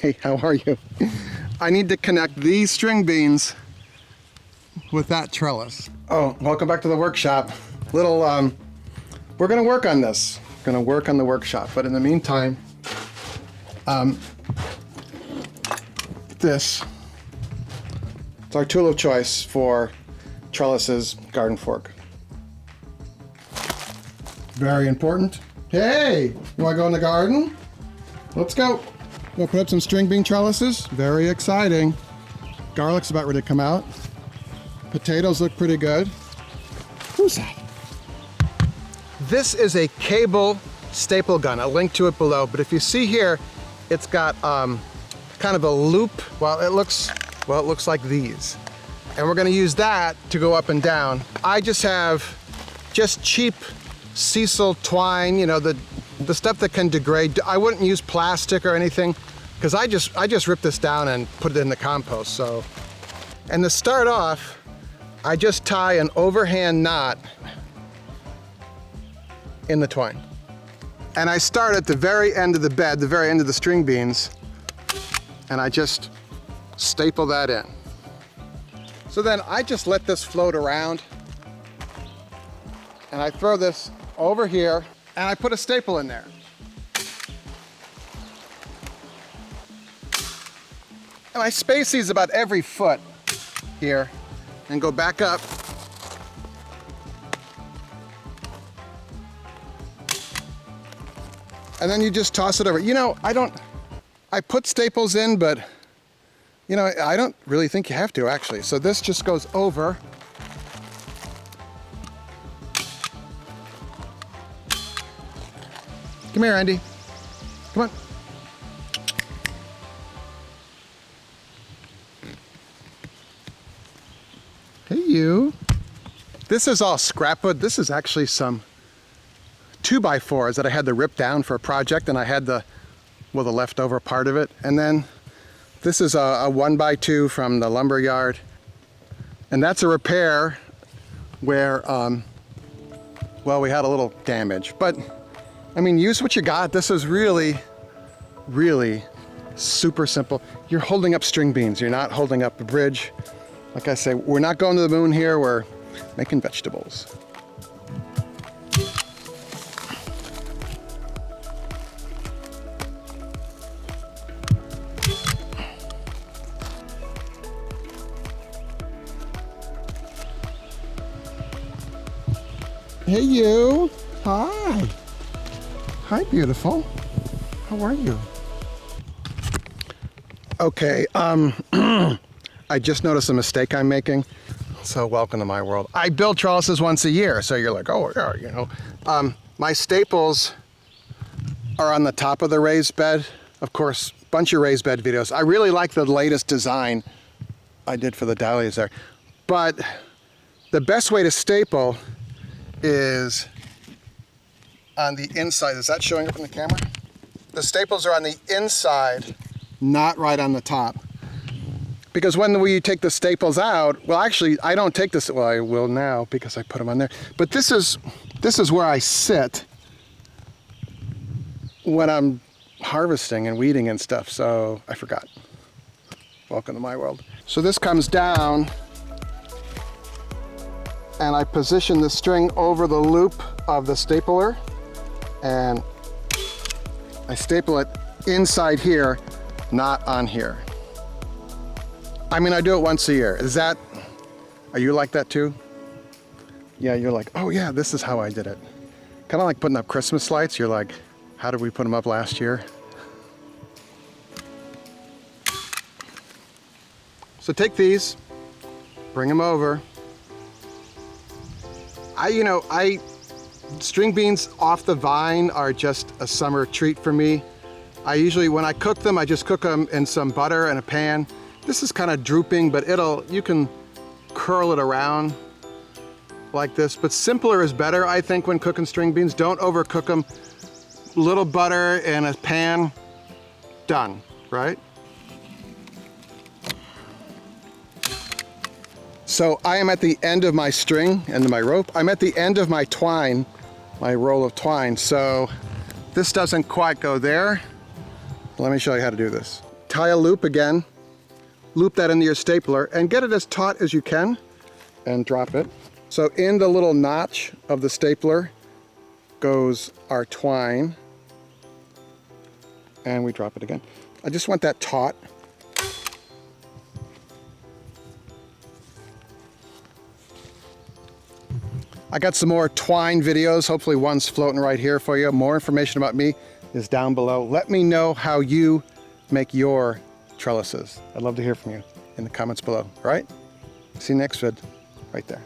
Hey, how are you? I need to connect these string beans with that trellis. Oh, welcome back to the workshop. We're gonna work on this. Gonna work on the workshop, but in the meantime, this is our tool of choice for trellises, GardenFork. Very important. Hey, you wanna go in the garden? Let's go. We'll put up some string bean trellises. Very exciting. Garlic's about ready to come out. Potatoes look pretty good. Who's that? This is a cable staple gun. I'll link to it below, but if you see here, it's got kind of a loop. Well, it looks like these. And we're gonna use that to go up and down. I just have cheap sisal twine, you know, the stuff that can degrade. I wouldn't use plastic or anything, because I just ripped this down and put it in the compost. So, and to start off, I just tie an overhand knot in the twine. And I start at the very end of the bed, the very end of the string beans, and I just staple that in. So then I just let this float around, and I throw this over here, and I put a staple in there. And I space these about every foot here and go back up. And then you just toss it over. You know, I put staples in, but you know, I don't really think you have to actually. So this just goes over. Come here, Andy. Come on. Hey, you. This is all scrap wood. This is actually some 2x4s that I had to rip down for a project, and I had the leftover part of it. And then this is a 1x2 from the lumber yard. And that's a repair where, well, we had a little damage. But, I mean, use what you got. This is really, really super simple. You're holding up string beans. You're not holding up a bridge. Like I say, we're not going to the moon here. We're making vegetables. Hey, you. Hi. Hi, beautiful. How are you? Okay, I just noticed a mistake I'm making. So welcome to my world. I build trellises once a year, so you're like, oh, yeah, you know. My staples are on the top of the raised bed. Of course, bunch of raised bed videos. I really like the latest design I did for the dahlias there. But the best way to staple is on the inside. Is that showing up in the camera? The staples are on the inside, not right on the top. Because when we take the staples out, well, actually, I don't take this, well, I will now because I put them on there. But this is where I sit when I'm harvesting and weeding and stuff, so I forgot. Welcome to my world. So this comes down, and I position the string over the loop of the stapler, and I staple it inside here, not on here. I mean, I do it once a year. Are you like that too? Yeah, you're like, oh yeah, this is how I did it. Kind of like putting up Christmas lights. You're like, how did we put them up last year? So take these, bring them over. String beans off the vine are just a summer treat for me. I usually, when I cook them, I just cook them in some butter in a pan. This is kind of drooping, but you can curl it around like this. But simpler is better, I think, when cooking string beans. Don't overcook them. Little butter in a pan, done, right? So I am at the end of my string and my rope. I'm at the end of my twine, my roll of twine. So this doesn't quite go there. Let me show you how to do this. tie a loop again, loop that into your stapler, and get it as taut as you can, and drop it. So in the little notch of the stapler goes our twine, and we drop it again. I just want that taut. I got some more twine videos. Hopefully one's floating right here for you. More information about me is down below. Let me know how you make your trellises. I'd love to hear from you in the comments below. All right? See you next vid right there.